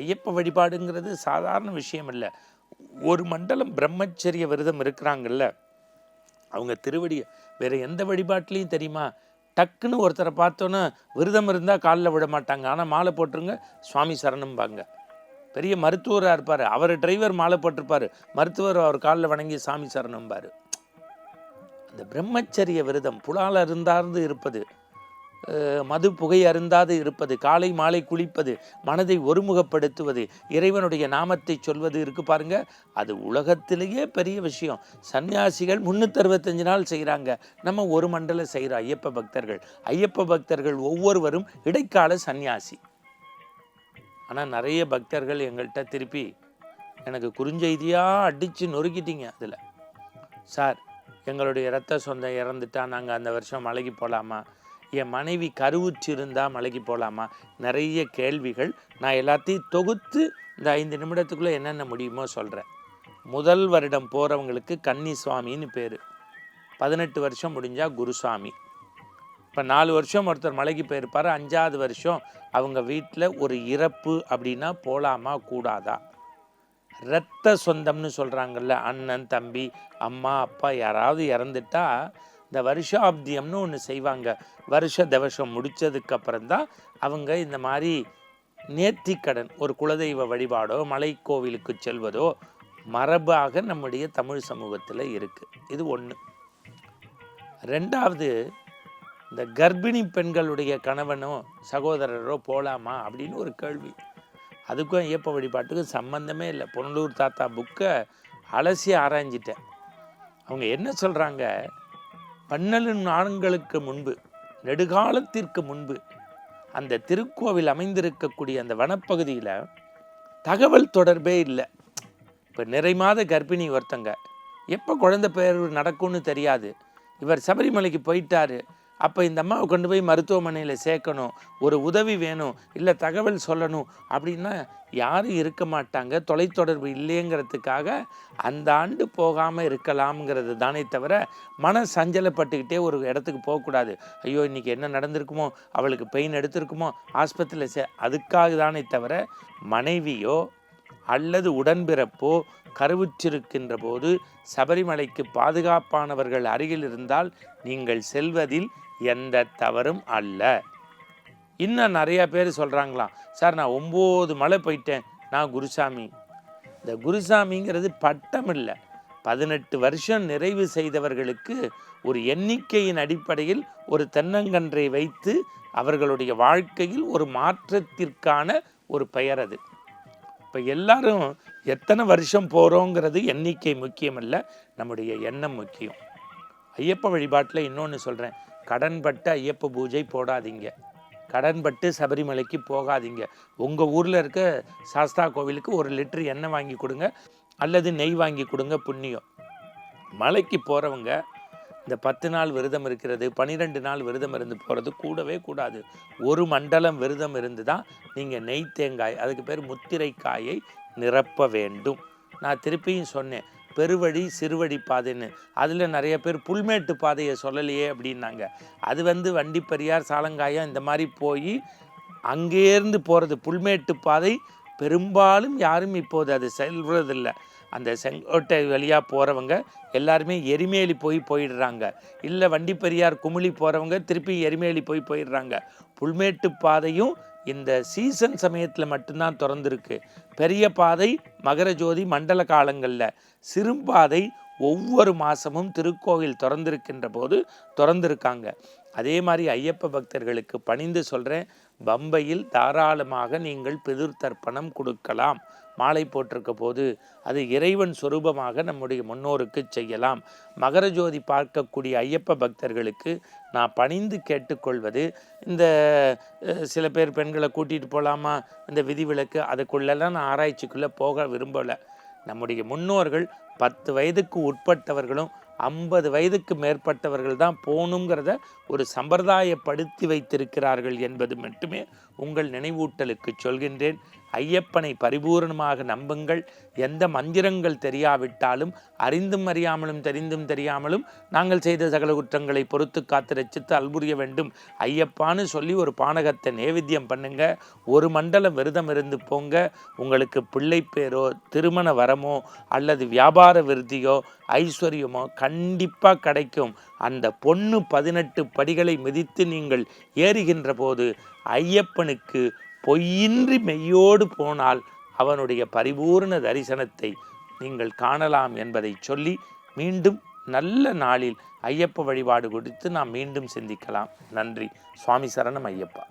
ஐயப்ப வழிபாடுங்கிறது சாதாரண விஷயம் இல்லை. ஒரு மண்டலம் பிரம்மச்சரிய விரதம் இருக்கிறாங்கல்ல, அவங்க திருவடியை வேற எந்த வழிபாட்டிலையும் தெரியுமா, டக்குன்னு ஒருத்தரை பார்த்தோன்னா விரதம் இருந்தால் காலில் விட மாட்டாங்க. ஆனால் மாலை போட்டுருங்க சுவாமி சரணம்பாங்க. பெரிய மருத்துவராக இருப்பார், அவர் டிரைவர் மாலை போட்டிருப்பார், மருத்துவர் அவர் காலில் வணங்கி சாமி சரணம்பார். அந்த பிரம்மச்சரிய விரதம், புலால் அருந்தார்ந்து இருப்பது, மது புகை அருந்தாது இருப்பது, காலை மாலை குளிப்பது, மனதை ஒருமுகப்படுத்துவது, இறைவனுடைய நாமத்தை சொல்வது இருக்கு பாருங்க, அது உலகத்திலேயே பெரிய விஷயம். சன்னியாசிகள் 365 நாள் செய்கிறாங்க, நம்ம ஒரு மண்டலம் செய்கிறோம். ஐயப்ப பக்தர்கள் ஒவ்வொருவரும் இடைக்கால சன்னியாசி. ஆனால் நிறைய பக்தர்கள் எங்கள்கிட்ட திருப்பி எனக்கு குறுஞ்செய்தியாக அடித்து நொறுக்கிட்டீங்க. அதில் சார் எங்களுடைய இரத்த சொந்தம் இறந்துட்டா நாங்கள் அந்த வருஷம் மலைக்கு போகலாமா, என் மனைவி கருவுற்று இருந்தால் மலைக்கு போகலாமா, நிறைய கேள்விகள். நான் எல்லாத்தையும் தொகுத்து இந்த 5 நிமிடத்துக்குள்ளே என்னென்ன முடியுமோ சொல்கிறேன். முதல் வருடம் போகிறவங்களுக்கு கன்னி சுவாமின்னு பேர், 18 வருஷம் முடிஞ்சால் குருசாமி. இப்போ 4 வருஷம் ஒருத்தர் மலைக்கு போயிருப்பார், 5ஆவது வருஷம் அவங்க வீட்டில் ஒரு இறப்பு அப்படின்னா போகலாமா கூடாதா. இரத்த சொந்தம்னு சொல்கிறாங்கல்ல, அண்ணன் தம்பி அம்மா அப்பா யாராவது இறந்துட்டா இந்த வருஷாப்தியம்னு ஒன்று செய்வாங்க. வருஷ தவசம் முடித்ததுக்கப்புறம்தான் அவங்க இந்த மாதிரி நேர்த்திக்கடன், ஒரு குலதெய்வ வழிபாடோ மலை கோவிலுக்கு செல்வதோ மரபாக நம்முடைய தமிழ் சமூகத்தில் இருக்குது. இது ஒன்று. ரெண்டாவது, இந்த கர்ப்பிணி பெண்களுடைய கணவனோ சகோதரரோ போகலாமா அப்படின்னு ஒரு கேள்வி. அதுக்கும் ஐயப்ப வழிபாட்டுக்கும் சம்பந்தமே இல்லை. பொன்னலூர் தாத்தா புக்கை அலசி ஆராய்ஞ்சிட்டேன். அவங்க என்ன சொல்கிறாங்க, 12 நாட்களுக்கு முன்பு, நெடுகாலத்திற்கு முன்பு அந்த திருக்கோவில் அமைந்திருக்கக்கூடிய அந்த வனப்பகுதியில் தகவல் தொடர்பே இல்லை. இப்போ நிறை மாத கர்ப்பிணி ஒருத்தங்க, எப்போ குழந்தை பேர் நடக்கும்னு தெரியாது. இவர் சபரிமலைக்கு போயிட்டாரு, அப்போ இந்த அம்மாவை கொண்டு போய் மருத்துவமனையில் சேர்க்கணும், ஒரு உதவி வேணும், இல்லை தகவல் சொல்லணும் அப்படின்னா யாரும் இருக்க மாட்டாங்க. தொலைத்தொடர்பு இல்லைங்கிறதுக்காக அந்த ஆண்டு போகாமல் இருக்கலாம்ங்கிறது தானே தவிர மன சஞ்சலப்பட்டுக்கிட்டே ஒரு இடத்துக்கு போகக்கூடாது. ஐயோ இன்றைக்கி என்ன நடந்திருக்குமோ, அவளுக்கு பெயின் எடுத்திருக்குமோ, ஆஸ்பத்திரியில் அதுக்காக தானே தவிர மனைவியோ அல்லது உடன்பிறப்போ கருவுற்றிருக்கின்ற போது சபரிமலைக்கு பாதுகாப்பானவர்கள் அருகில் இருந்தால் நீங்கள் செல்வதில் எந்த தவறும் அல்ல. இன்னும் நிறையா பேர் சொல்கிறாங்களாம், சார் நான் 9 மலை போயிட்டேன், நான் குருசாமி. இந்த குருசாமிங்கிறது பட்டம் இல்லை. 18 வருஷம் நிறைவு செய்தவர்களுக்கு ஒரு எண்ணிக்கையின் அடிப்படையில் ஒரு தென்னங்கன்றை வைத்து அவர்களுடைய வாழ்க்கையில் ஒரு மாற்றத்திற்கான ஒரு பெயர் அது. இப்போ எல்லாரும் எத்தனை வருஷம் போகிறோங்கிறது எண்ணிக்கை முக்கியம் இல்லை, நம்முடைய எண்ணம் முக்கியம். ஐயப்ப வழிபாட்டில் இன்னொன்று சொல்கிறேன், கடன்பட்டு ஐயப்ப பூஜை போடாதீங்க, கடன்பட்டு சபரிமலைக்கு போகாதீங்க. உங்கள் ஊரில் இருக்க சாஸ்தா கோவிலுக்கு 1 லிட்டர் எண்ணெய் வாங்கி கொடுங்க அல்லது நெய் வாங்கி கொடுங்க, புண்ணியம். மலைக்கு போகிறவங்க இந்த 10 நாள் விரதம் இருக்கிறது, 12 நாள் விரதம் இருந்து போகிறது கூடவே கூடாது. ஒரு மண்டலம் விரதம் இருந்து தான் நீங்கள் நெய் தேங்காய், அதுக்கு பேர் முத்திரைக்காயை நிரப்ப வேண்டும். நான் திருப்பியும் சொன்னேன், பெருவழி சிறுவழி பாதைன்னு, அதில் நிறைய பேர் புல்மேட்டு பாதையை சொல்லலையே அப்படின்னாங்க. அது வண்டி பெரியார் சாலங்காயம் இந்த மாதிரி போய் அங்கேருந்து போகிறது புல்மேட்டு பாதை. பெரும்பாலும் யாரும் இப்போது அது செல்வதில்லை. அந்த செங்கோட்டை வழியாக போகிறவங்க எல்லாருமே எரிமேலி போயிடுறாங்க, இல்லை வண்டி பெரியார் குமிழி போகிறவங்க திருப்பி எரிமேலி போயிடுறாங்க. புல்மேட்டு பாதையும் இந்த சீசன் சமயத்தில் மட்டும்தான் திறந்துருக்கு. பெரிய பாதை மகர ஜோதி மண்டல காலங்களில், சிறுபாதை ஒவ்வொரு மாதமும் திருக்கோவில் திறந்திருக்கின்ற போது திறந்திருக்காங்க. அதே மாதிரி ஐயப்ப பக்தர்களுக்கு பணிந்து சொல்கிறேன், பம்பையில் தாராளமாக நீங்கள் பிதுர் தர்ப்பணம் கொடுக்கலாம். மாலை போட்டிருக்க போது அது இறைவன் சொரூபமாக நம்முடைய முன்னோருக்கு செய்யலாம். மகர ஜோதி பார்க்கக்கூடிய ஐயப்ப பக்தர்களுக்கு நான் பணிந்து கேட்டுக்கொள்வது, இந்த சில பேர் பெண்களை கூட்டிகிட்டு போகலாமா, இந்த விதிவிலக்கு அதுக்குள்ளெல்லாம் நான் ஆராய்ச்சிக்குள்ளே போக விரும்பலை. நம்முடைய முன்னோர்கள் 10 வயதுக்கு உட்பட்டவர்களும் 50 வயதுக்கு மேற்பட்டவர்கள் தான் போகணுங்கிறத ஒரு சம்பிரதாயப்படுத்தி வைத்திருக்கிறார்கள் என்பது மட்டுமே உங்கள் நினைவூட்டலுக்கு சொல்கின்றேன். ஐயப்பனை பரிபூரணமாக நம்புங்கள். எந்த மந்திரங்கள் தெரியாவிட்டாலும் அறிந்தும் அறியாமலும் தெரிந்தும் தெரியாமலும் நாங்கள் செய்த சகல குற்றங்களை பொறுத்து காத்து ரட்சித்து அல்புரிய வேண்டும். ஐயப்பான்னு சொல்லி ஒரு பானகத்தை நேவேத்தியம் பண்ணுங்க. ஒரு மண்டலம் விரதம் இருந்து போங்க. உங்களுக்கு பிள்ளை பேரோ திருமண வரமோ அல்லது வியாபார விருத்தியோ ஐஸ்வர்யமோ கண்டிப்பாக கிடைக்கும். அந்த பொண்ணு 18 படிகளை மிதித்து நீங்கள் ஏறுகின்ற போது ஐயப்பனுக்கு பொய்யின்றி மெய்யோடு போனால் அவனுடைய பரிபூர்ண தரிசனத்தை நீங்கள் காணலாம் என்பதை சொல்லி மீண்டும் நல்ல நாளில் ஐயப்ப வழிபாடு குறித்து நாம் மீண்டும் சிந்திக்கலாம். நன்றி. சுவாமி சரணம் ஐயப்பா.